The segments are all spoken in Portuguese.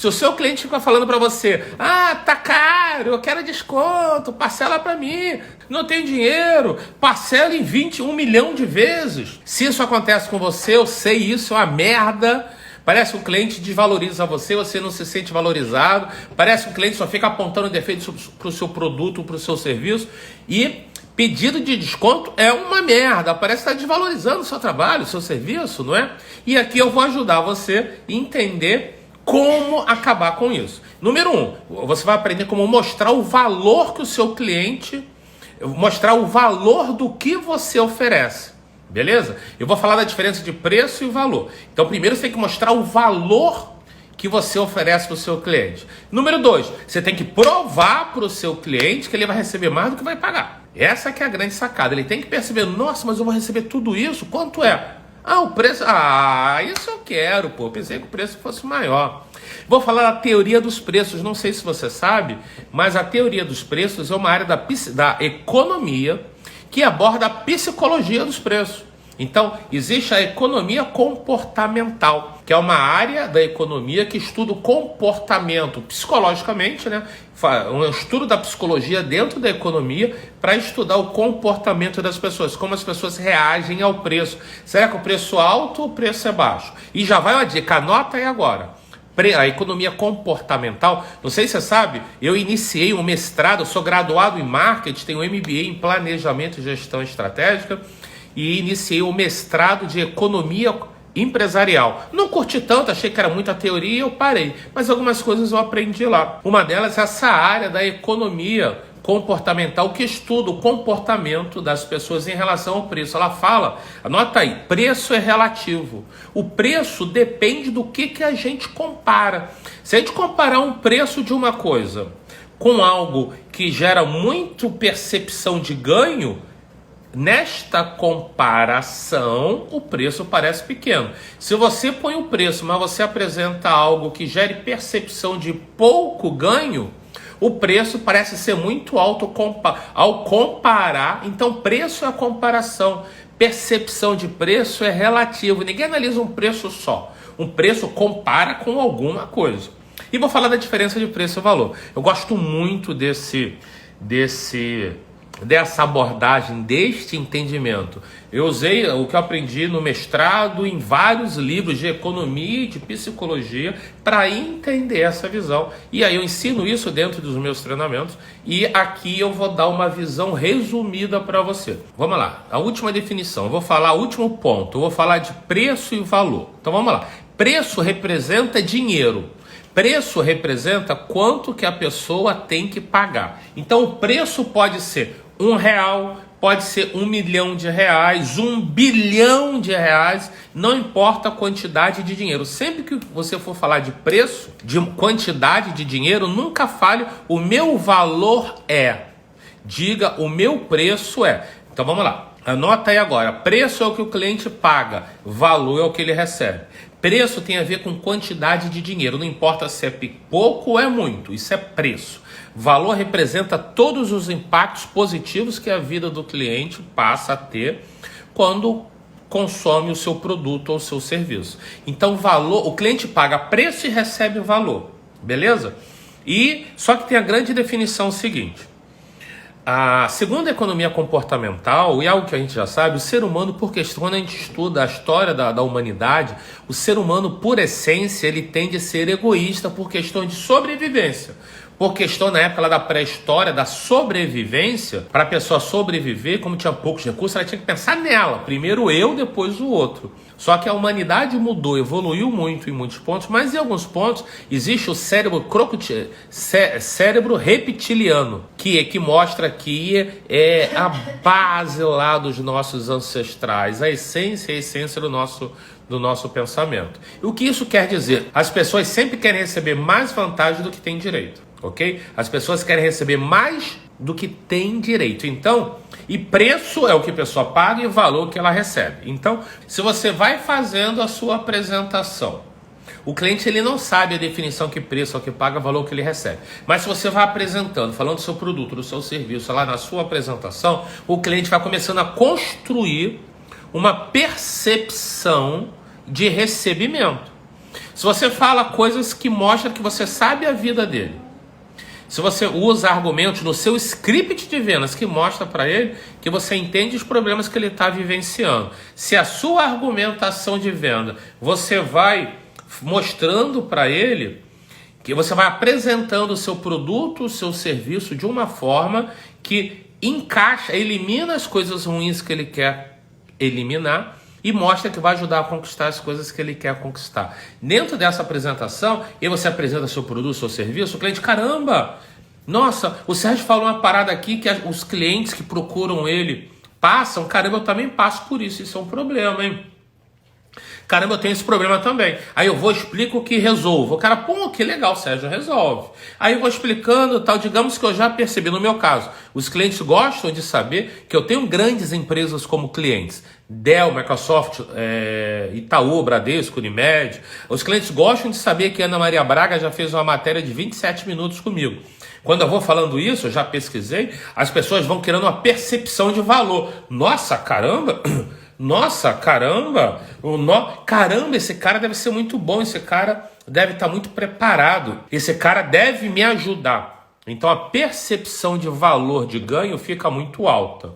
Se o seu cliente fica falando para você, tá caro, eu quero desconto, parcela para mim, não tenho dinheiro, parcela em 21 milhão de vezes. Se isso acontece com você, eu sei, isso é uma merda. Parece que o cliente desvaloriza você, você não se sente valorizado. Parece que o cliente só fica apontando defeitos para o seu produto, para o seu serviço. E pedido de desconto é uma merda. Parece que está desvalorizando o seu trabalho, o seu serviço, não é? E aqui eu vou ajudar você a entender como acabar com isso. Número 1, você vai aprender como mostrar o valor que o seu cliente, mostrar o valor do que você oferece. Beleza? Eu vou falar da diferença de preço e valor. Então, primeiro você tem que mostrar o valor que você oferece para o seu cliente. Número 2, você tem que provar para o seu cliente que ele vai receber mais do que vai pagar. Essa que é a grande sacada. Ele tem que perceber, nossa, mas eu vou receber tudo isso? Quanto é? O preço... isso eu quero, pô. Eu pensei que o preço fosse maior. Vou falar da teoria dos preços. Não sei se você sabe, mas a teoria dos preços é uma área da economia que aborda a psicologia dos preços. Então, existe a economia comportamental, que é uma área da economia que estuda o comportamento psicologicamente, né? Um estudo da psicologia dentro da economia para estudar o comportamento das pessoas, como as pessoas reagem ao preço. Será que o preço é alto ou o preço é baixo? E já vai uma dica, anota aí agora. A economia comportamental, não sei se você sabe, eu iniciei um mestrado, eu sou graduado em marketing, tenho um MBA em planejamento e gestão estratégica e iniciei um mestrado de economia empresarial. Não curti tanto, achei que era muita teoria e eu parei, mas algumas coisas eu aprendi lá. Uma delas é essa área da economia comportamental que estuda o comportamento das pessoas em relação ao preço. Ela fala, anota aí, preço é relativo. O preço depende do que a gente compara. Se a gente comparar um preço de uma coisa com algo que gera muito percepção de ganho, nesta comparação, o preço parece pequeno. Se você põe o preço, mas você apresenta algo que gere percepção de pouco ganho, o preço parece ser muito alto ao comparar. Então, preço é a comparação. Percepção de preço é relativo. Ninguém analisa um preço só. Um preço compara com alguma coisa. E vou falar da diferença de preço e valor. Eu gosto muito dessa abordagem, deste entendimento. Eu usei o que eu aprendi no mestrado em vários livros de economia e de psicologia para entender essa visão. E aí eu ensino isso dentro dos meus treinamentos e aqui eu vou dar uma visão resumida para você. Vamos lá, a última definição, eu vou falar o último ponto, eu vou falar de preço e valor. Então vamos lá, preço representa dinheiro. Preço representa quanto que a pessoa tem que pagar. Então o preço pode ser R$1, pode ser R$1 milhão, R$1 bilhão, não importa a quantidade de dinheiro. Sempre que você for falar de preço, de quantidade de dinheiro, nunca fale o meu valor é. Diga o meu preço é. Então vamos lá. Anota aí agora. Preço é o que o cliente paga, valor é o que ele recebe. Preço tem a ver com quantidade de dinheiro, não importa se é pouco ou é muito, isso é preço. Valor representa todos os impactos positivos que a vida do cliente passa a ter quando consome o seu produto ou o seu serviço. Então, valor, o cliente paga preço e recebe valor, beleza? E só que tem a grande definição seguinte. Segundo a economia comportamental, e algo que a gente já sabe, o ser humano, quando a gente estuda a história da humanidade, o ser humano, por essência, ele tende a ser egoísta por questão de sobrevivência. Por questão, na época lá da pré-história, da sobrevivência, para a pessoa sobreviver, como tinha poucos recursos, ela tinha que pensar nela. Primeiro eu, depois o outro. Só que a humanidade mudou, evoluiu muito em muitos pontos, mas em alguns pontos existe o cérebro reptiliano, que mostra que é a base lá dos nossos ancestrais, a essência do nosso pensamento. E o que isso quer dizer? As pessoas sempre querem receber mais vantagem do que têm direito. Ok? As pessoas querem receber mais do que tem direito. Então, e preço é o que a pessoa paga e valor que ela recebe. Então, se você vai fazendo a sua apresentação, o cliente ele não sabe a definição que preço é o que paga, valor que ele recebe. Mas se você vai apresentando, falando do seu produto, do seu serviço, lá na sua apresentação, o cliente vai começando a construir uma percepção de recebimento. Se você fala coisas que mostram que você sabe a vida dele, se você usa argumentos no seu script de vendas que mostra para ele que você entende os problemas que ele está vivenciando, se a sua argumentação de venda você vai mostrando para ele, que você vai apresentando o seu produto, o seu serviço de uma forma que encaixa, elimina as coisas ruins que ele quer eliminar e mostra que vai ajudar a conquistar as coisas que ele quer conquistar. Dentro dessa apresentação, e você apresenta seu produto, seu serviço, o cliente, caramba, nossa, o Sérgio falou uma parada aqui que os clientes que procuram ele passam, caramba, eu também passo por isso é um problema, hein? Caramba, eu tenho esse problema também. Aí eu vou explico o que resolvo. O cara, pô, que legal, Sérgio, resolve. Aí eu vou explicando tal, digamos que eu já percebi no meu caso. Os clientes gostam de saber que eu tenho grandes empresas como clientes. Dell, Microsoft, Itaú, Bradesco, Unimed. Os clientes gostam de saber que a Ana Maria Braga já fez uma matéria de 27 minutos comigo. Quando eu vou falando isso, eu já pesquisei, as pessoas vão querendo uma percepção de valor. Nossa, caramba... Nossa, caramba, caramba, esse cara deve ser muito bom, esse cara deve estar muito preparado, esse cara deve me ajudar. Então a percepção de valor de ganho fica muito alta.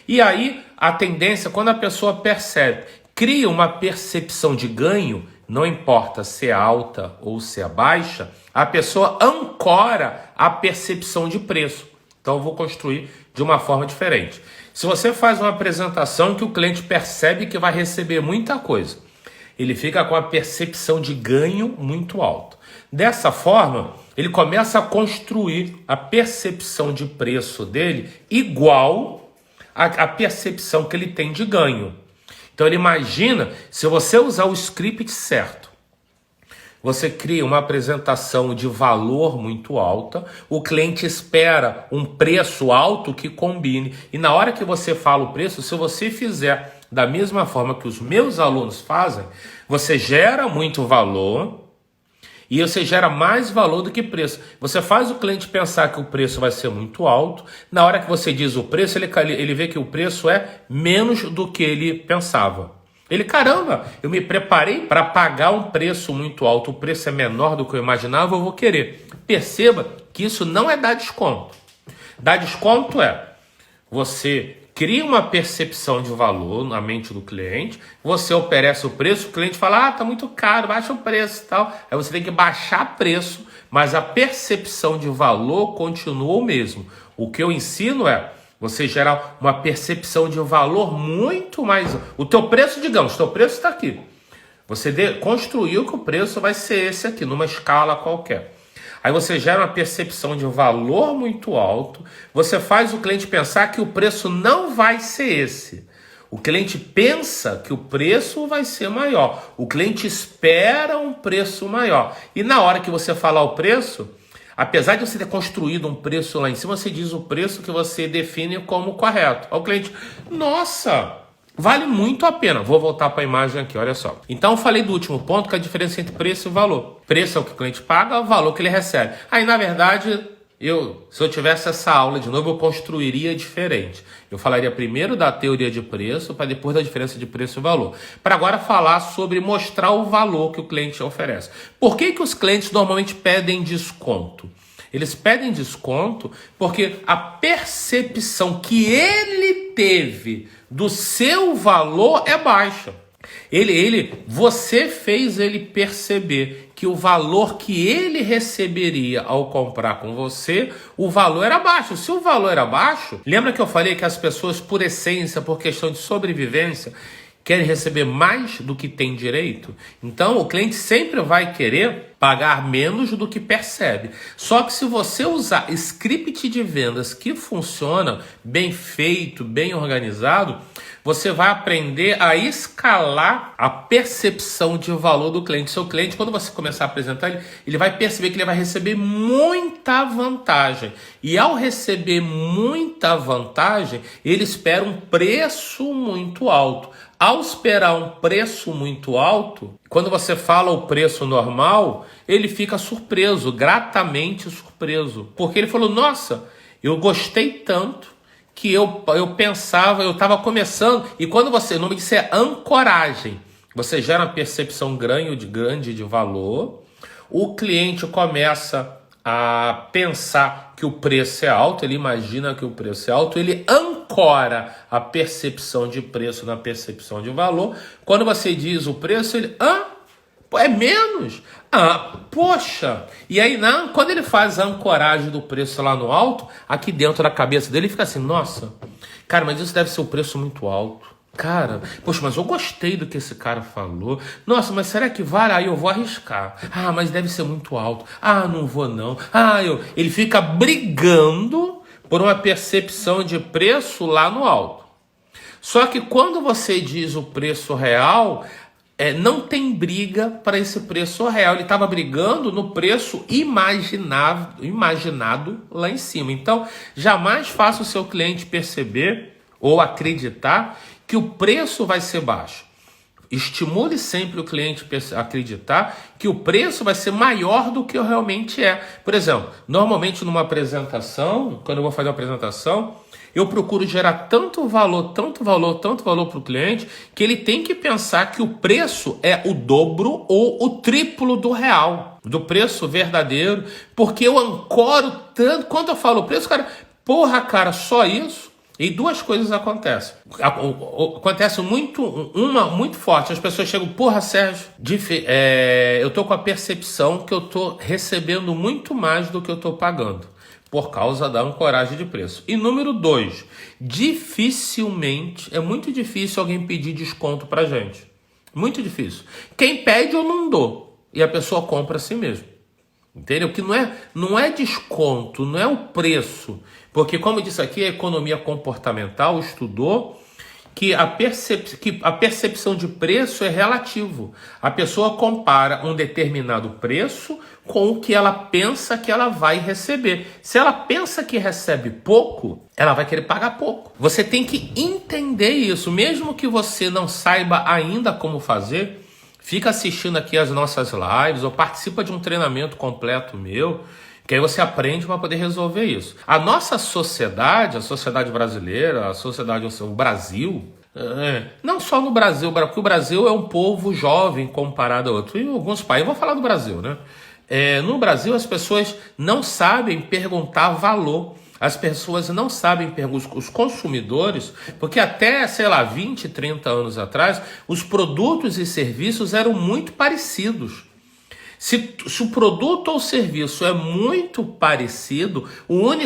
E aí a tendência, quando a pessoa percebe, cria uma percepção de ganho, não importa se é alta ou se é baixa, a pessoa ancora a percepção de preço. Então eu vou construir de uma forma diferente. Se você faz uma apresentação que o cliente percebe que vai receber muita coisa, ele fica com a percepção de ganho muito alta. Dessa forma, ele começa a construir a percepção de preço dele igual à percepção que ele tem de ganho. Então ele imagina, se você usar o script certo, você cria uma apresentação de valor muito alta, o cliente espera um preço alto que combine. E na hora que você fala o preço, se você fizer da mesma forma que os meus alunos fazem, você gera muito valor e você gera mais valor do que preço. Você faz o cliente pensar que o preço vai ser muito alto, na hora que você diz o preço, ele vê que o preço é menos do que ele pensava. Ele, caramba, eu me preparei para pagar um preço muito alto, o preço é menor do que eu imaginava, eu vou querer. Perceba que isso não é dar desconto. Dar desconto é você cria uma percepção de valor na mente do cliente, você oferece o preço, o cliente fala, tá muito caro, baixa o preço e tal. Aí você tem que baixar preço, mas a percepção de valor continua o mesmo. O que eu ensino é você gerar uma percepção de valor muito mais... O teu preço, digamos, o teu preço está aqui. Você construiu que o preço vai ser esse aqui, numa escala qualquer. Aí você gera uma percepção de valor muito alto, você faz o cliente pensar que o preço não vai ser esse. O cliente pensa que o preço vai ser maior. O cliente espera um preço maior. E na hora que você falar o preço... Apesar de você ter construído um preço lá em cima, você diz o preço que você define como correto. Aí o cliente, nossa, vale muito a pena. Vou voltar para a imagem aqui, olha só. Então eu falei do último ponto, que é a diferença entre preço e valor. Preço é o que o cliente paga, o valor que ele recebe. Aí na verdade, se eu tivesse essa aula de novo, eu construiria diferente. Eu falaria primeiro da teoria de preço, para depois da diferença de preço e valor. Para agora falar sobre mostrar o valor que o cliente oferece. Por que os clientes normalmente pedem desconto? Eles pedem desconto porque a percepção que ele teve do seu valor é baixa. Você fez ele perceber que o valor que ele receberia ao comprar com você, o valor era baixo. Se o valor era baixo, lembra que eu falei que as pessoas, por essência, por questão de sobrevivência, querem receber mais do que tem direito? Então, o cliente sempre vai querer pagar menos do que percebe. Só que se você usar script de vendas que funciona, bem feito, bem organizado, você vai aprender a escalar a percepção de valor do cliente. Seu cliente, quando você começar a apresentar ele vai perceber que ele vai receber muita vantagem. E ao receber muita vantagem, ele espera um preço muito alto. Ao esperar um preço muito alto, quando você fala o preço normal, ele fica surpreso, gratamente surpreso. Porque ele falou, nossa, eu gostei tanto que eu pensava, eu estava começando, e quando o nome disso é ancoragem. você gera uma percepção grande de valor, o cliente começa a pensar que o preço é alto, ele imagina que o preço é alto, ele ancora a percepção de preço na percepção de valor. Quando você diz o preço, ele... é menos? Poxa! E aí, quando ele faz a ancoragem do preço lá no alto, aqui dentro da cabeça dele, fica assim, nossa, cara, mas isso deve ser um preço muito alto. Cara, poxa, mas eu gostei do que esse cara falou. Nossa, mas será que vale? Aí eu vou arriscar. Mas deve ser muito alto. Não vou não. Ele fica brigando por uma percepção de preço lá no alto. Só que quando você diz o preço real, não tem briga para esse preço real. Ele estava brigando no preço imaginado lá em cima. Então, jamais faça o seu cliente perceber ou acreditar que o preço vai ser baixo. Estimule sempre o cliente a acreditar que o preço vai ser maior do que realmente é. Por exemplo, normalmente numa apresentação, quando eu vou fazer uma apresentação, eu procuro gerar tanto valor para o cliente, que ele tem que pensar que o preço é o dobro ou o triplo do real, do preço verdadeiro, porque eu ancoro tanto. Quando eu falo o preço, cara, só isso? E duas coisas acontecem. Acontece uma muito forte. As pessoas chegam, Sérgio, eu tô com a percepção que eu tô recebendo muito mais do que eu tô pagando, por causa da ancoragem de preço. E número 2, é muito difícil alguém pedir desconto pra gente. Muito difícil. Quem pede eu não dou. E a pessoa compra a si mesmo. Entendeu? Que não é desconto, não é o preço. Porque, como eu disse aqui, a economia comportamental estudou que a percepção de preço é relativo. A pessoa compara um determinado preço com o que ela pensa que ela vai receber. Se ela pensa que recebe pouco, ela vai querer pagar pouco. Você tem que entender isso. Mesmo que você não saiba ainda como fazer, fica assistindo aqui as nossas lives ou participa de um treinamento completo meu, que aí você aprende para poder resolver isso. A nossa sociedade, a sociedade brasileira, o Brasil, não só no Brasil, porque o Brasil é um povo jovem comparado a outro. Em alguns países, eu vou falar do Brasil, né? No Brasil, as pessoas não sabem perguntar valor. As pessoas não sabem perguntar, os consumidores, porque até, 20, 30 anos atrás, os produtos e serviços eram muito parecidos. Se o produto ou serviço é muito parecido,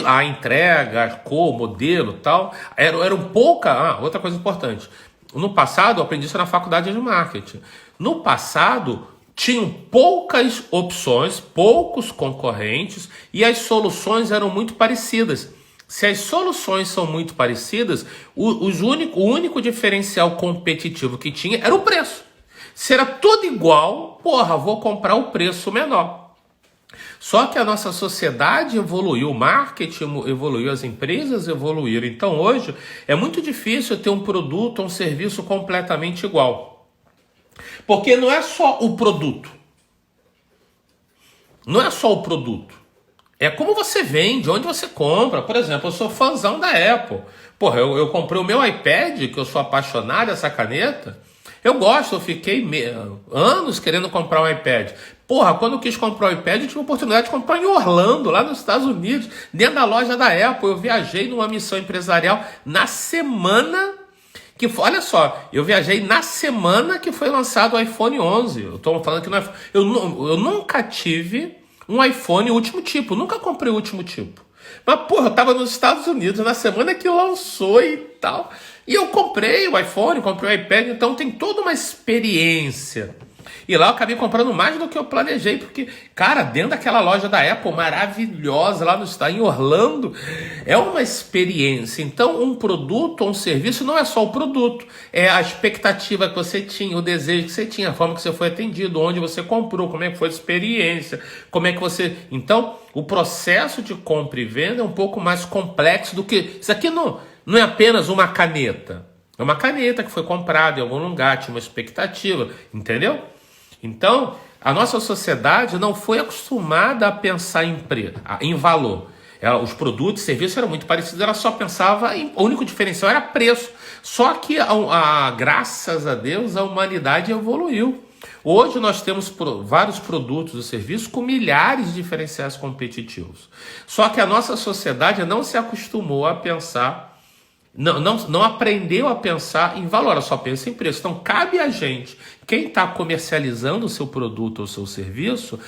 a entrega, a cor, o modelo e tal, eram pouca. Outra coisa importante. No passado, eu aprendi isso na faculdade de marketing. No passado, tinham poucas opções, poucos concorrentes e as soluções eram muito parecidas. Se as soluções são muito parecidas, o único diferencial competitivo que tinha era o preço. Se era tudo igual, vou comprar o preço menor. Só que a nossa sociedade evoluiu, o marketing evoluiu, as empresas evoluíram. Então hoje é muito difícil ter um produto ou um serviço completamente igual. Porque não é só o produto. Não é só o produto. É como você vende, onde você compra. Por exemplo, eu sou fãzão da Apple. Eu comprei o meu iPad, que eu sou apaixonado dessa caneta. Eu gosto, eu fiquei anos querendo comprar um iPad. Quando eu quis comprar o iPad, eu tive a oportunidade de comprar em Orlando, lá nos Estados Unidos, dentro da loja da Apple. Eu viajei numa missão empresarial na semana que... Olha só, eu viajei na semana que foi lançado o iPhone 11. Eu estou falando que eu nunca tive um iPhone último tipo, nunca comprei o último tipo. Mas, eu tava nos Estados Unidos na semana que lançou e tal. E eu comprei o iPhone, comprei o iPad, então tem toda uma experiência. E lá eu acabei comprando mais do que eu planejei, porque, cara, dentro daquela loja da Apple maravilhosa, lá em Orlando, é uma experiência. Então, um produto ou um serviço não é só o produto, é a expectativa que você tinha, o desejo que você tinha, a forma que você foi atendido, onde você comprou, como é que foi a experiência, como é que você... Então, o processo de compra e venda é um pouco mais complexo do que... Isso aqui não é apenas uma caneta. É uma caneta que foi comprada em algum lugar, tinha uma expectativa, entendeu? Então, a nossa sociedade não foi acostumada a pensar em valor. Os produtos, serviços eram muito parecidos, ela só pensava o único diferencial era preço. Só que, graças a Deus, a humanidade evoluiu. Hoje nós temos vários produtos e serviços com milhares de diferenciais competitivos. Só que a nossa sociedade não se acostumou a pensar, não aprendeu a pensar em valor, ela só pensa em preço. Então cabe a gente, quem está comercializando o seu produto ou o seu serviço,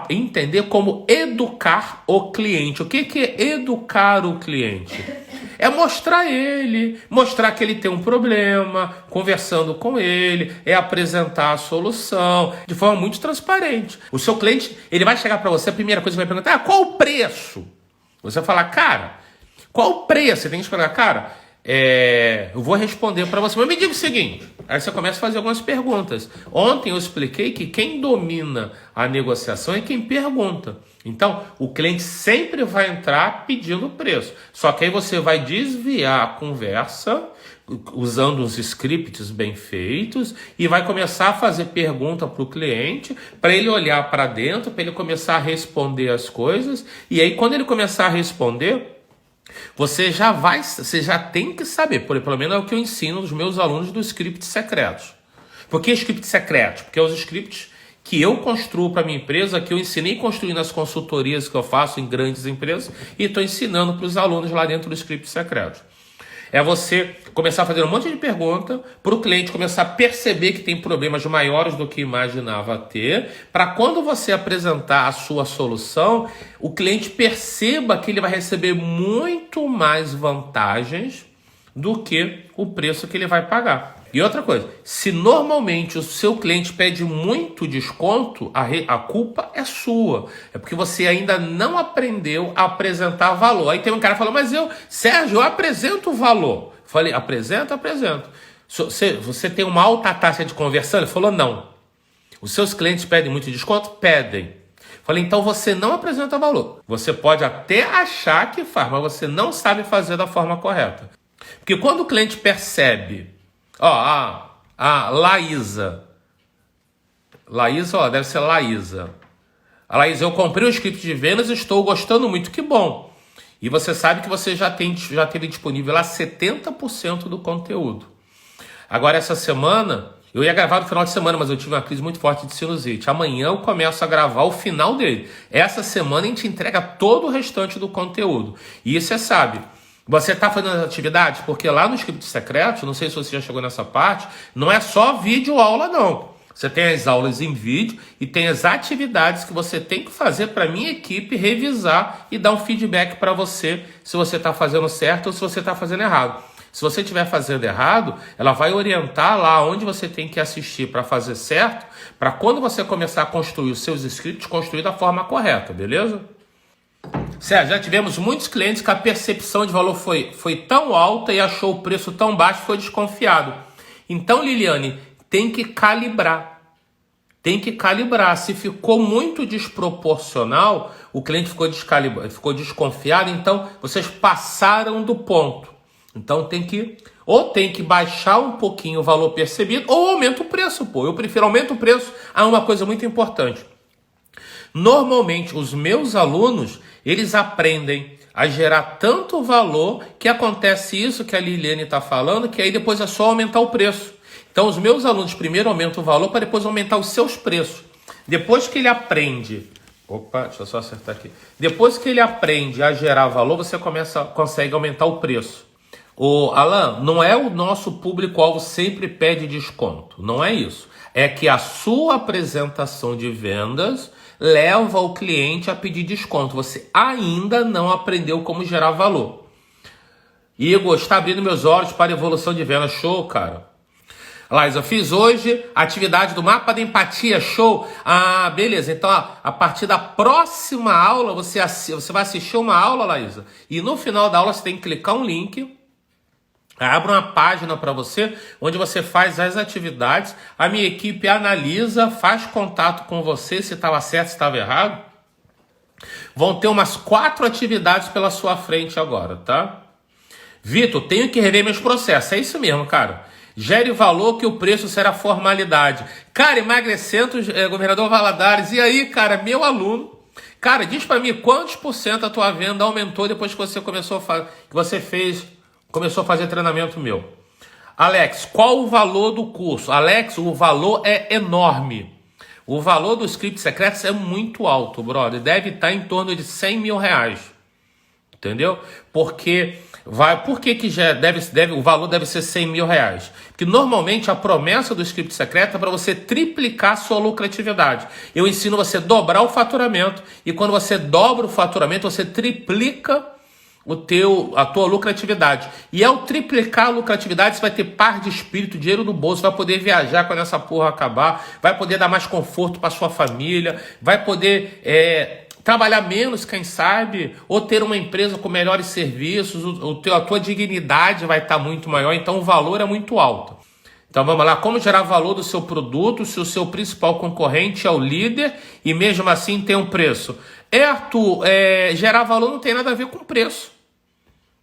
entender como educar o cliente. O que é educar o cliente? É mostrar que ele tem um problema, conversando com ele, é apresentar a solução de forma muito transparente. O seu cliente, ele vai chegar para você, a primeira coisa que vai perguntar, qual o preço? Você vai falar, cara, qual o preço? Você tem que explicar, cara, eu vou responder para você, mas me diga o seguinte. Aí você começa a fazer algumas perguntas. Ontem eu expliquei que quem domina a negociação é quem pergunta. Então, o cliente sempre vai entrar pedindo preço. Só que aí você vai desviar a conversa usando uns scripts bem feitos e vai começar a fazer pergunta para o cliente, para ele olhar para dentro, para ele começar a responder as coisas. E aí, quando ele começar a responder, você já tem que saber, pelo menos é o que eu ensino aos meus alunos dos scripts secretos. Por que scripts secretos? Porque os scripts que eu construo para minha empresa, que eu ensinei a construir nas consultorias que eu faço em grandes empresas e estou ensinando para os alunos lá dentro dos scripts secretos. É você começar a fazer um monte de pergunta para o cliente começar a perceber que tem problemas maiores do que imaginava ter, para quando você apresentar a sua solução, o cliente perceba que ele vai receber muito mais vantagens do que o preço que ele vai pagar. E outra coisa, se normalmente o seu cliente pede muito desconto, a culpa é sua. É porque você ainda não aprendeu a apresentar valor. Aí tem um cara que fala, mas Sérgio, eu apresento valor. Falei, apresento. Você tem uma alta taxa de conversão? Ele falou, não. Os seus clientes pedem muito desconto? Pedem. Falei, então você não apresenta valor. Você pode até achar que faz, mas você não sabe fazer da forma correta. Porque quando o cliente percebe... a Laísa, deve ser Laísa. A Laísa, eu comprei o script de vendas e estou gostando muito, que bom. E você sabe que você já teve disponível lá 70% do conteúdo. Agora, essa semana, eu ia gravar no final de semana, mas eu tive uma crise muito forte de sinusite. Amanhã eu começo a gravar o final dele. Essa semana a gente entrega todo o restante do conteúdo. E você sabe... Você está fazendo as atividades? Porque lá no script secreto, não sei se você já chegou nessa parte, não é só vídeo aula, não. Você tem as aulas em vídeo e tem as atividades que você tem que fazer para a minha equipe revisar e dar um feedback para você se você está fazendo certo ou se você está fazendo errado. Se você estiver fazendo errado, ela vai orientar lá onde você tem que assistir para fazer certo, para quando você começar a construir os seus scripts, construir da forma correta, beleza? Sérgio, já tivemos muitos clientes que a percepção de valor foi tão alta e achou o preço tão baixo, foi desconfiado. Então, Liliane, tem que calibrar. Se ficou muito desproporcional, o cliente ficou desconfiado, então vocês passaram do ponto. Então tem que baixar um pouquinho o valor percebido ou aumenta o preço, Eu prefiro aumenta o preço. Uma coisa muito importante. Normalmente, os meus alunos, eles aprendem a gerar tanto valor que acontece isso que a Liliane está falando, que aí depois é só aumentar o preço. Então, os meus alunos primeiro aumentam o valor para depois aumentar os seus preços. Depois que ele aprende... deixa eu só acertar aqui. Depois que ele aprende a gerar valor, você consegue aumentar o preço. Alan, não é o nosso público-alvo sempre pede desconto. Não é isso. É que a sua apresentação de vendas leva o cliente a pedir desconto. Você ainda não aprendeu como gerar valor. Igor, está abrindo meus olhos para a evolução de vendas. Show, cara. Laísa, fiz hoje a atividade do mapa da empatia. Show. Beleza. Então, a partir da próxima aula, você vai assistir uma aula, Laísa. E no final da aula, você tem que clicar um link. Abra uma página para você, onde você faz as atividades, a minha equipe analisa, faz contato com você, se estava certo, se estava errado. Vão ter umas 4 atividades pela sua frente agora, tá? Vitor, tenho que rever meus processos. É isso mesmo, cara. Gere valor que o preço será formalidade. Cara, emagrecendo, governador Valadares. E aí, cara, meu aluno... Cara, diz pra mim quantos por cento a tua venda aumentou depois que você começou começou a fazer treinamento meu. Alex, qual o valor do curso? Alex, o valor é enorme. O valor do Scripts Secretos é muito alto, brother. Deve estar em torno de 100 mil reais. Entendeu? Por que o valor deve ser 100 mil reais? Porque normalmente a promessa do Script Secreto é para você triplicar a sua lucratividade. Eu ensino você a dobrar o faturamento, e quando você dobra o faturamento, você triplica a tua lucratividade. E ao triplicar a lucratividade, você vai ter paz de espírito, dinheiro no bolso, vai poder viajar quando essa porra acabar, vai poder dar mais conforto para sua família, vai poder trabalhar menos, quem sabe, ou ter uma empresa com melhores serviços, a tua dignidade vai estar muito maior, então o valor é muito alto. Então vamos lá, como gerar valor do seu produto se o seu principal concorrente é o líder e mesmo assim tem um preço? Arthur, gerar valor não tem nada a ver com preço,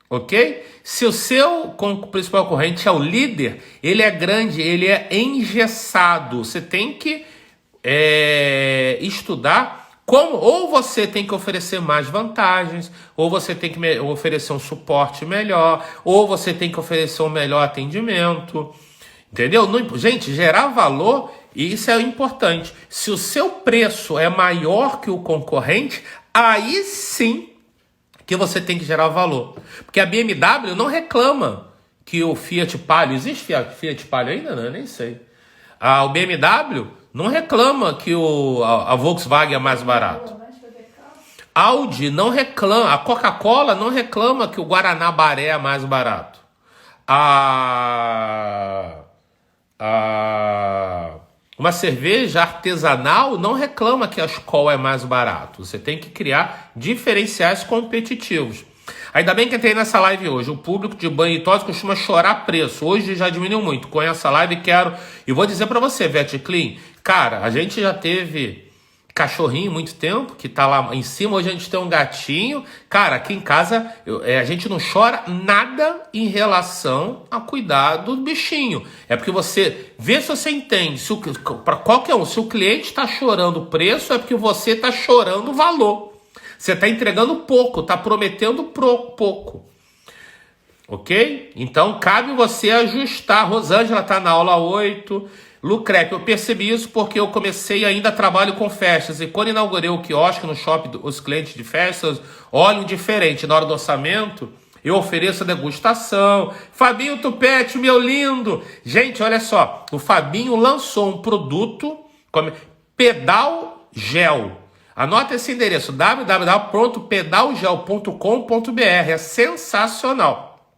ok? Se o seu principal concorrente é o líder, ele é grande, ele é engessado, você tem que estudar ou você tem que oferecer mais vantagens, ou você tem que oferecer um suporte melhor, ou você tem que oferecer um melhor atendimento, entendeu? Gente, gerar valor, isso é importante. Se o seu preço é maior que o concorrente, aí sim que você tem que gerar valor. Porque a BMW não reclama que o Fiat Palio... Existe Fiat Palio ainda? Não, eu nem sei. O BMW... não reclama que a Volkswagen é mais barato. Audi não reclama. A Coca-Cola não reclama que o Guaraná-Baré é mais barato. Uma cerveja artesanal não reclama que a Skol é mais barato. Você tem que criar diferenciais competitivos. Ainda bem que entrei nessa live hoje. O público de banho e tosse costuma chorar preço. Hoje já diminuiu muito. Com essa live quero... E vou dizer pra você, Vet Clean. Cara, a gente já teve cachorrinho muito tempo, que tá lá em cima. Hoje a gente tem um gatinho. Cara, aqui em casa a gente não chora nada em relação a cuidar do bichinho. É porque você... Vê se você entende. Para qualquer um, se o cliente tá chorando o preço, é porque você tá chorando o valor. Você está entregando pouco, está prometendo pouco. Ok? Então, cabe você ajustar. Rosângela está na aula 8. Lucrepe, eu percebi isso porque eu comecei ainda trabalho com festas. E quando inaugurei o quiosque no shopping, os clientes de festas olham diferente. Na hora do orçamento, eu ofereço a degustação. Fabinho Tupete, meu lindo. Gente, olha só. O Fabinho lançou um produto, Pedal Gel. Anota esse endereço, www.pedalgel.com.br, é sensacional,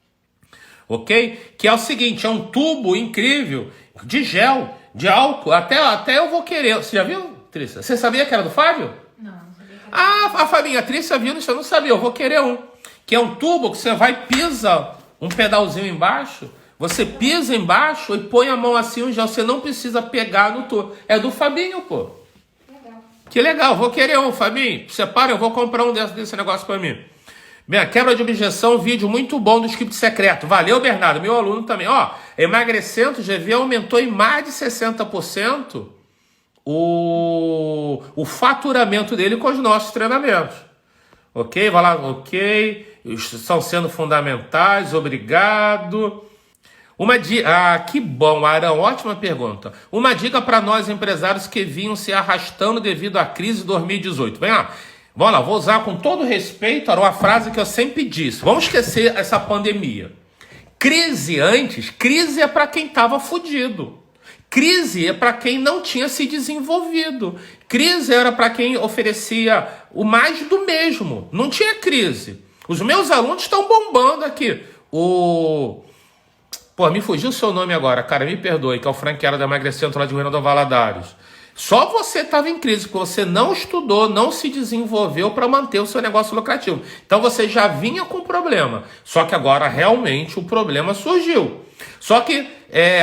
ok? Que é o seguinte, é um tubo incrível de gel, de álcool, até eu vou querer. Você já viu, Trícia? Você sabia que era do Fábio? Não sabia. A Fabinha, a Trícia viu, isso eu não sabia, eu vou querer um. Que é um tubo que você pisa um pedalzinho embaixo, você pisa embaixo e põe a mão assim, o gel, você não precisa pegar no tubo. É do Fabinho, pô. Que legal, vou querer um, Fabinho. Separa, eu vou comprar um desse negócio pra mim. Bem, quebra de objeção, vídeo muito bom do Script Secreto. Valeu, Bernardo, meu aluno também. Ó, emagrecendo, GV aumentou em mais de 60% o faturamento dele com os nossos treinamentos. Ok? Vai lá, ok. Estão sendo fundamentais, obrigado. Que bom, Arão, ótima pergunta. Uma dica para nós empresários que vinham se arrastando devido à crise de 2018. Vem lá, vamos lá, vou usar com todo respeito uma frase que eu sempre disse. Vamos esquecer essa pandemia. Crise é para quem estava fudido. Crise é para quem não tinha se desenvolvido. Crise era para quem oferecia o mais do mesmo. Não tinha crise. Os meus alunos estão bombando aqui. Pô, me fugiu o seu nome agora, cara, me perdoe, que é o franqueado da Emagrecendo lá de Governador Valadares. Só você estava em crise, porque você não estudou, não se desenvolveu para manter o seu negócio lucrativo. Então você já vinha com problema. Só que agora realmente o problema surgiu. Só que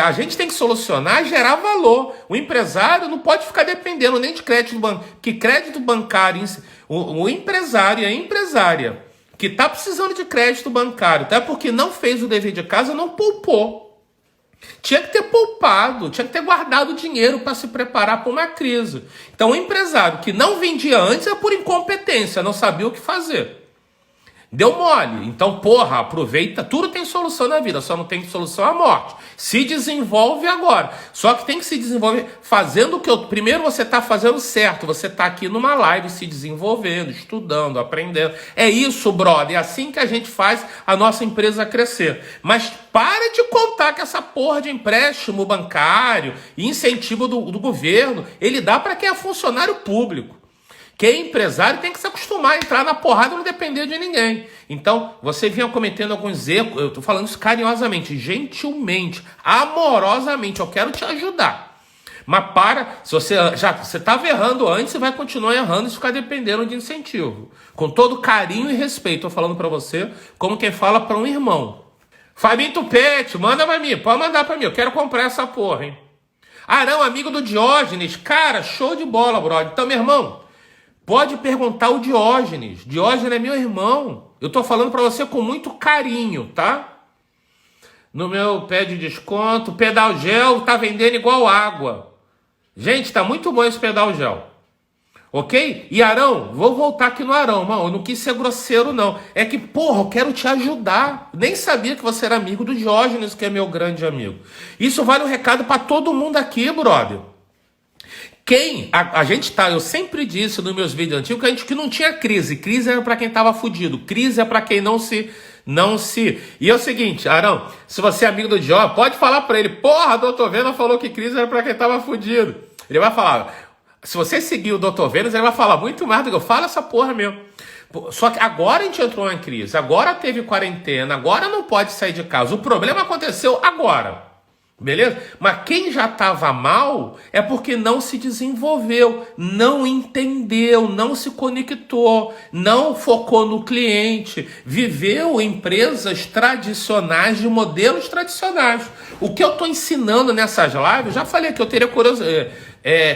a gente tem que solucionar e gerar valor. O empresário não pode ficar dependendo nem de crédito bancário. Que crédito bancário, o empresário e a empresária que está precisando de crédito bancário, até porque não fez o dever de casa, não poupou. Tinha que ter poupado, tinha que ter guardado dinheiro para se preparar para uma crise. Então, o empresário que não vendia antes é por incompetência, não sabia o que fazer. Deu mole. Então, porra, aproveita. Tudo tem solução na vida, só não tem solução a morte. Se desenvolve agora. Só que tem que se desenvolver fazendo o que eu... Primeiro você está fazendo certo. Você está aqui numa live se desenvolvendo, estudando, aprendendo. É isso, brother. É assim que a gente faz a nossa empresa crescer. Mas para de contar que essa porra de empréstimo bancário e incentivo do governo, ele dá para quem é funcionário público. Quem é empresário tem que se acostumar a entrar na porrada e não depender de ninguém. Então, você vinha cometendo alguns erros, eu estou falando isso carinhosamente, gentilmente, amorosamente, eu quero te ajudar. Mas se você estava errando antes, você vai continuar errando e ficar dependendo de incentivo. Com todo carinho e respeito, estou falando para você como quem fala para um irmão. Fabinho Tupete, manda para mim, pode mandar para mim, eu quero comprar essa porra, hein? Ah não, amigo do Diógenes, cara, show de bola, brother. Então, meu irmão, pode perguntar o Diógenes. Diógenes é meu irmão. Eu tô falando para você com muito carinho, tá? No meu pé de desconto, pedal gel tá vendendo igual água. Gente, tá muito bom esse pedal gel. Ok? E Arão, vou voltar aqui no Arão, mano. Eu não quis ser grosseiro, não. É que, porra, eu quero te ajudar. Nem sabia que você era amigo do Diógenes, que é meu grande amigo. Isso vale um recado para todo mundo aqui, brother. A gente tá, eu sempre disse nos meus vídeos antigos que não tinha crise. Crise era para quem tava fudido. Crise é para quem não se. E é o seguinte, Arão, se você é amigo do Jó, pode falar para ele, porra, Dr. Vênus falou que crise era para quem tava fudido. Ele vai falar, se você seguir o Dr. Vênus, ele vai falar muito mais do que eu falo essa porra mesmo. Só que agora a gente entrou em crise, agora teve quarentena, agora não pode sair de casa. O problema aconteceu agora. Beleza? Mas quem já estava mal é porque não se desenvolveu, não entendeu, não se conectou, não focou no cliente, viveu empresas tradicionais de modelos tradicionais. O que eu estou ensinando nessas lives, já falei que eu teria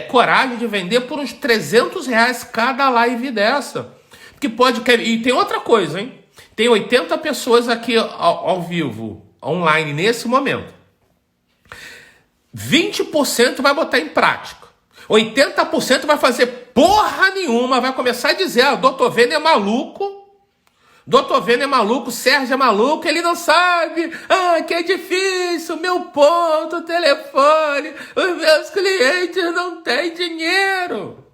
coragem de vender por uns R$300 cada live dessa. Porque pode... E tem outra coisa, hein? Tem 80 pessoas aqui ao vivo, online, nesse momento. 20% vai botar em prática. 80% vai fazer porra nenhuma, vai começar a dizer, Dr. Vênus é maluco, Dr. Vênus é maluco, Sérgio é maluco, ele não sabe, que é difícil, meu ponto, telefone, os meus clientes não têm dinheiro.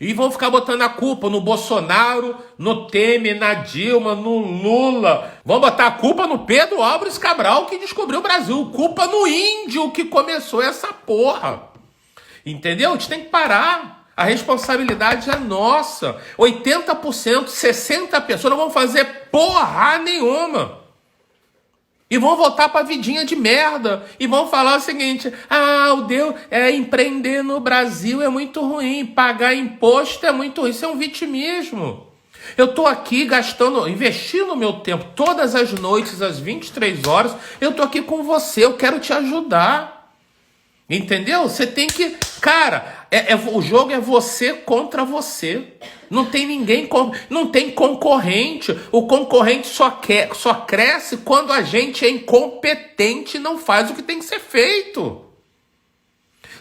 E vão ficar botando a culpa no Bolsonaro, no Temer, na Dilma, no Lula. Vão botar a culpa no Pedro Álvares Cabral, que descobriu o Brasil. Culpa no índio que começou essa porra. Entendeu? A gente tem que parar. A responsabilidade é nossa. 80%, 60% não vão fazer porra nenhuma. E vão voltar para a vidinha de merda. E vão falar o seguinte, empreender no Brasil é muito ruim. Pagar imposto é muito ruim. Isso é um vitimismo. Eu estou aqui investindo o meu tempo todas as noites, às 23 horas. Eu estou aqui com você, eu quero te ajudar. Entendeu? Você tem que... Cara, o jogo é você contra você. Não tem ninguém, não tem concorrente. O concorrente só cresce quando a gente é incompetente e não faz o que tem que ser feito.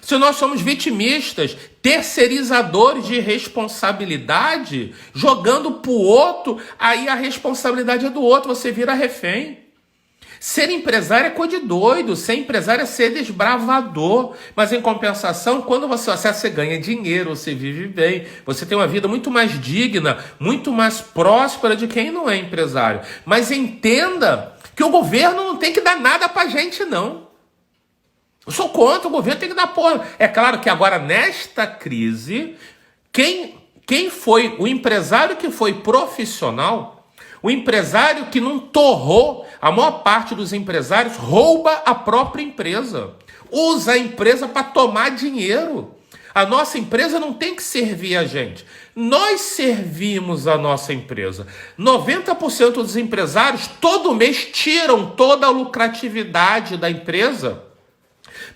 Se nós somos vitimistas, terceirizadores de responsabilidade, jogando pro outro, aí a responsabilidade é do outro, você vira refém. Ser empresário é coisa de doido, ser empresário é ser desbravador, mas em compensação, quando você ganha dinheiro, você vive bem, você tem uma vida muito mais digna, muito mais próspera de quem não é empresário. Mas entenda que o governo não tem que dar nada pra gente, não. Eu sou contra, o governo tem que dar porra. É claro que agora, nesta crise, quem foi o empresário que foi profissional... O empresário que não torrou, a maior parte dos empresários rouba a própria empresa. Usa a empresa para tomar dinheiro. A nossa empresa não tem que servir a gente. Nós servimos a nossa empresa. 90% dos empresários todo mês tiram toda a lucratividade da empresa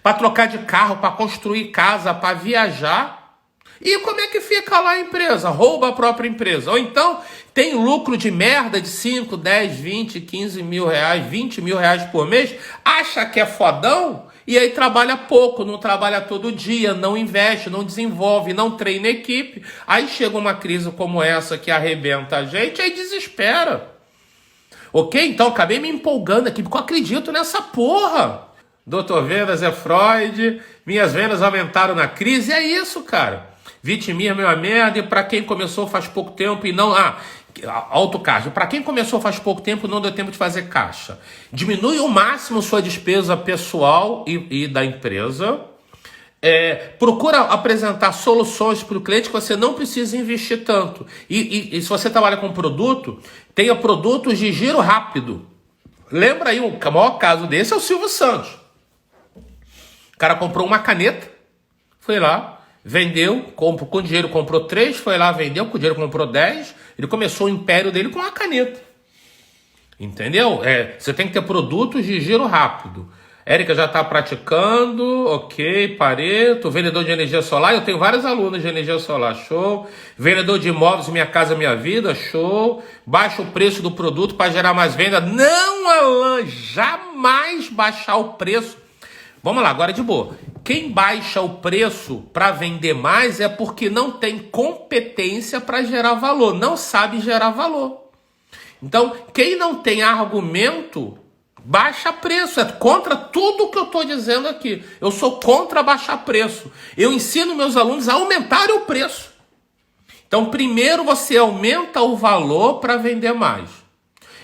para trocar de carro, para construir casa, para viajar. E como é que fica lá a empresa? Rouba a própria empresa. Ou então tem lucro de merda de 5, 10, 20, 15 mil reais, 20 mil reais por mês, acha que é fodão e aí trabalha pouco, não trabalha todo dia, não investe, não desenvolve, não treina equipe. Aí chega uma crise como essa que arrebenta a gente, aí desespera. Ok? Então acabei me empolgando aqui, porque eu acredito nessa porra. Doutor Vendas é Freud, minhas vendas aumentaram na crise, é isso, cara. Vitimismo é uma merda, e para quem começou faz pouco tempo e não... autocaixa. Para quem começou faz pouco tempo, não deu tempo de fazer caixa. Diminui ao máximo sua despesa pessoal e da empresa. Procura apresentar soluções para o cliente que você não precisa investir tanto. E se você trabalha com produto, tenha produtos de giro rápido. Lembra aí, o maior caso desse é o Silvio Santos. O cara comprou uma caneta, foi lá, vendeu, com dinheiro comprou 3, foi lá, vendeu, com dinheiro comprou 10. Ele começou o império dele com uma caneta. Entendeu? Você tem que ter produtos de giro rápido. Érica já está praticando, ok, Pareto, vendedor de energia solar, eu tenho vários alunos de energia solar, show. Vendedor de imóveis, Minha Casa Minha Vida, show. Baixa o preço do produto para gerar mais venda. Não, Alan, jamais baixar o preço. Vamos lá, agora de boa. Quem baixa o preço para vender mais é porque não tem competência para gerar valor, não sabe gerar valor. Então, quem não tem argumento, baixa preço. É contra tudo que eu estou dizendo aqui. Eu sou contra baixar preço. Eu ensino meus alunos a aumentarem o preço. Então, primeiro você aumenta o valor para vender mais.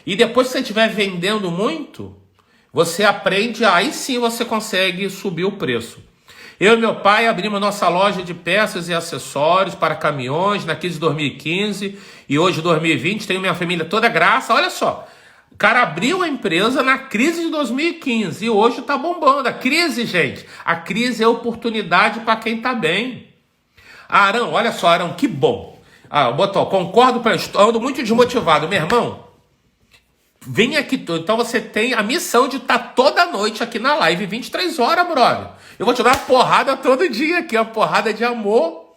E depois que você estiver vendendo muito, você aprende, aí sim você consegue subir o preço. Eu e meu pai abrimos nossa loja de peças e acessórios para caminhões na crise de 2015 e hoje 2020, tenho minha família toda graça. Olha só, o cara abriu a empresa na crise de 2015 e hoje está bombando. A crise, gente, a crise é oportunidade para quem está bem. Arão, olha só, Arão, que bom. Botão, concordo, ando muito desmotivado, meu irmão. Vem aqui, então você tem a missão de estar toda noite aqui na live, 23 horas, brother. Eu vou te dar uma porrada todo dia aqui, uma porrada de amor.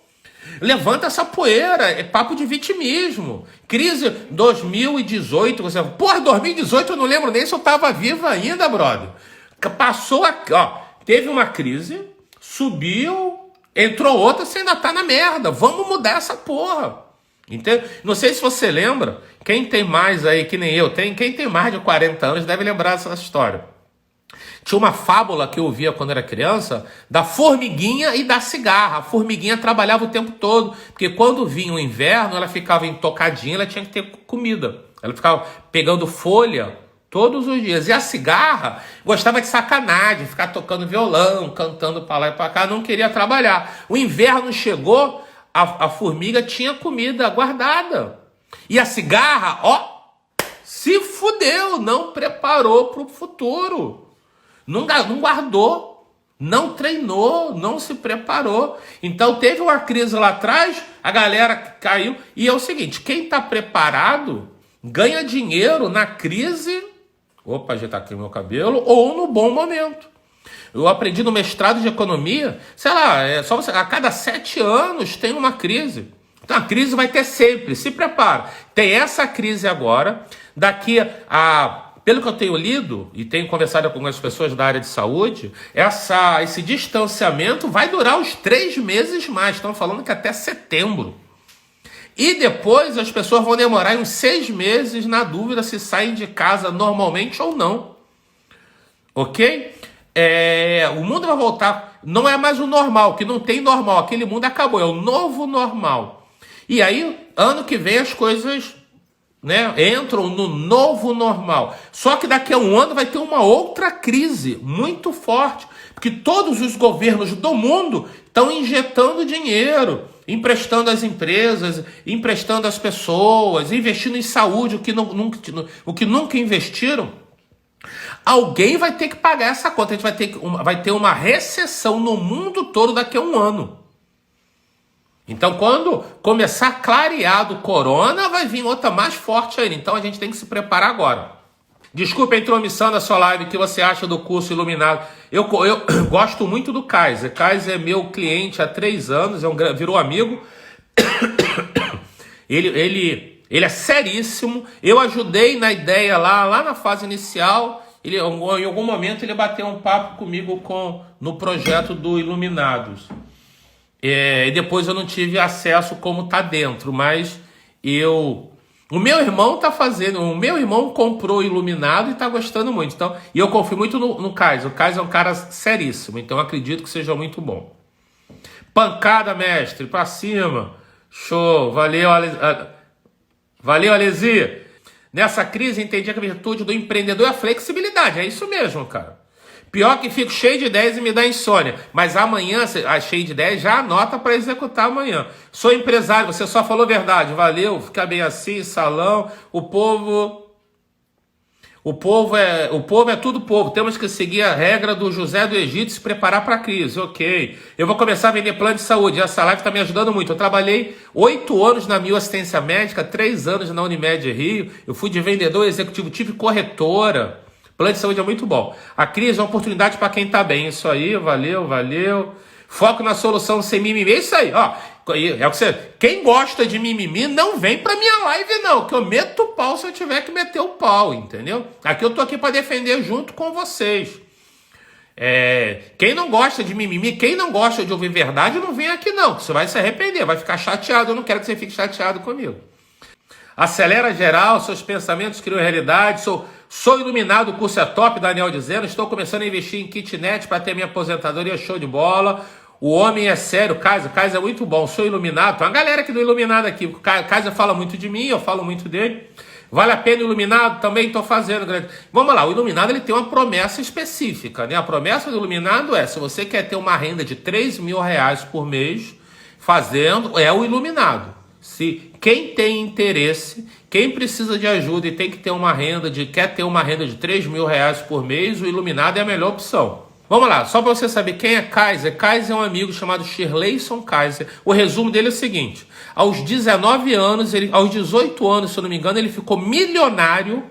Levanta essa poeira, é papo de vitimismo. Crise 2018, você... Porra, 2018 eu não lembro nem se eu tava vivo ainda, brother. Passou aqui, ó, teve uma crise, subiu, entrou outra, você ainda tá na merda. Vamos mudar essa porra. Entende? Não sei se você lembra, quem tem mais aí, que nem eu, quem tem mais de 40 anos deve lembrar dessa história. Tinha uma fábula que eu ouvia quando era criança, da formiguinha e da cigarra. A formiguinha trabalhava o tempo todo, porque quando vinha o inverno, ela ficava intocadinha, ela tinha que ter comida. Ela ficava pegando folha todos os dias. E a cigarra gostava de sacanagem, ficar tocando violão, cantando para lá e para cá, não queria trabalhar. O inverno chegou, a formiga tinha comida guardada. E a cigarra, ó, se fudeu, não preparou para o futuro. Não guardou, não treinou, não se preparou. Então teve uma crise lá atrás, a galera caiu. E é o seguinte, quem está preparado ganha dinheiro na crise, opa, ajeitar aqui o meu cabelo, ou no bom momento. Eu aprendi no mestrado de economia, sei lá, só você, a cada 7 anos tem uma crise. Então a crise vai ter sempre, se prepara. Tem essa crise agora, daqui pelo que eu tenho lido e tenho conversado com algumas pessoas da área de saúde, esse distanciamento vai durar uns 3 meses mais. Estão falando que até setembro. E depois as pessoas vão demorar uns 6 meses na dúvida se saem de casa normalmente ou não. Ok? O mundo vai voltar. Não é mais o normal, que não tem normal. Aquele mundo acabou, é o novo normal. E aí, ano que vem as coisas... entram no novo normal. Só que daqui a um ano vai ter uma outra crise muito forte, porque todos os governos do mundo estão injetando dinheiro, emprestando às empresas, emprestando às pessoas, investindo em saúde, o que nunca investiram. Alguém vai ter que pagar essa conta. A gente vai ter uma recessão no mundo todo daqui a um ano. Então, quando começar a clarear do corona, vai vir outra mais forte ainda. Então, a gente tem que se preparar agora. Desculpa a intromissão da sua live. O que você acha do curso Iluminado? Eu gosto muito do Kaiser. Kaiser é meu cliente há 3 anos, virou amigo. Ele é seríssimo. Eu ajudei na ideia lá na fase inicial. Em algum momento ele bateu um papo comigo no projeto do Iluminados. E depois eu não tive acesso como tá dentro, mas o meu irmão tá fazendo, o meu irmão comprou o Iluminado e tá gostando muito. Então, e eu confio muito no Kaiser. O Kaiser é um cara seríssimo, então acredito que seja muito bom. Pancada, mestre, pra cima. Show, valeu, Alesi. Nessa crise, entendi que a virtude do empreendedor é a flexibilidade. É isso mesmo, cara. Pior que fico cheio de ideias e me dá insônia. Mas amanhã, cheio de ideias, já anota para executar amanhã. Sou empresário, você só falou verdade. Valeu, fica bem assim, salão. O povo é tudo povo. Temos que seguir a regra do José do Egito e se preparar para a crise. Ok. Eu vou começar a vender plano de saúde. Essa live está me ajudando muito. Eu trabalhei 8 anos na Mil Assistência Médica, 3 anos na Unimed Rio. Eu fui de vendedor executivo, tive corretora. Plano de saúde é muito bom. A crise é uma oportunidade para quem está bem. Isso aí, valeu. Foco na solução sem mimimi. É isso aí, ó. É o que você... Quem gosta de mimimi não vem pra minha live, não. Que eu meto o pau se eu tiver que meter o pau, entendeu? Aqui eu tô aqui para defender junto com vocês. Quem não gosta de mimimi, quem não gosta de ouvir verdade, não vem aqui, não. Você vai se arrepender, vai ficar chateado. Eu não quero que você fique chateado comigo. Acelera geral, seus pensamentos criam realidade. Sou iluminado, o curso é top, Daniel dizendo. Estou começando a investir em kitnet para ter minha aposentadoria, show de bola. O homem é sério, Kaiser é muito bom. Sou iluminado. Tem uma galera aqui do Iluminado aqui. O Kaiser fala muito de mim, eu falo muito dele. Vale a pena o Iluminado? Também estou fazendo. Vamos lá, o Iluminado ele tem uma promessa específica, né? A promessa do Iluminado é, se você quer ter uma renda de R$3.000 por mês, fazendo, é o Iluminado. Se quem tem interesse, quem precisa de ajuda e tem que ter uma renda quer ter uma renda de R$3.000 por mês, o Iluminado é a melhor opção. Vamos lá, só para você saber quem é Kaiser. Kaiser é um amigo chamado Shirleyson Kaiser. O resumo dele é o seguinte: aos 19 anos, aos 18 anos, se eu não me engano, ele ficou milionário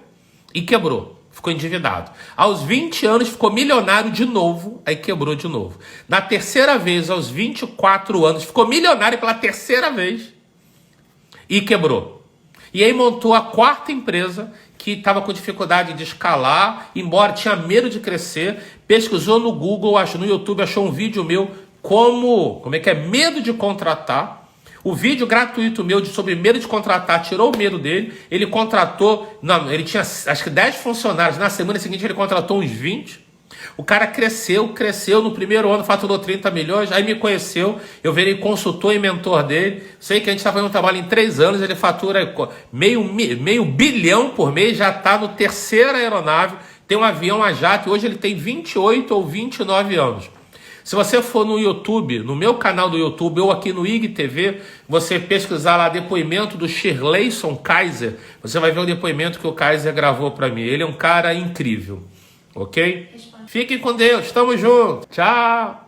e quebrou. Ficou endividado. Aos 20 anos ficou milionário de novo, aí quebrou de novo. Na terceira vez, aos 24 anos, ficou milionário pela terceira vez e quebrou. E aí montou a 4ª empresa, que estava com dificuldade de escalar, embora tinha medo de crescer. Pesquisou no Google, no YouTube, achou um vídeo meu como é que é medo de contratar. O vídeo gratuito meu sobre medo de contratar tirou o medo dele. Ele contratou, ele tinha acho que 10 funcionários. Na semana seguinte ele contratou uns 20. O cara cresceu. No primeiro ano faturou 30 milhões. Aí me conheceu. Eu virei consultor e mentor dele. Sei que a gente está fazendo um trabalho em 3 anos. Ele fatura meio bilhão por mês. Já está no 3ª aeronave. Tem um avião a jato. E hoje ele tem 28 ou 29 anos. Se você for no YouTube, no meu canal do YouTube, ou aqui no IGTV, você pesquisar lá depoimento do Shirleyson Kaiser, você vai ver o depoimento que o Kaiser gravou para mim. Ele é um cara incrível. Ok? Fiquem com Deus. Tamo junto. Tchau.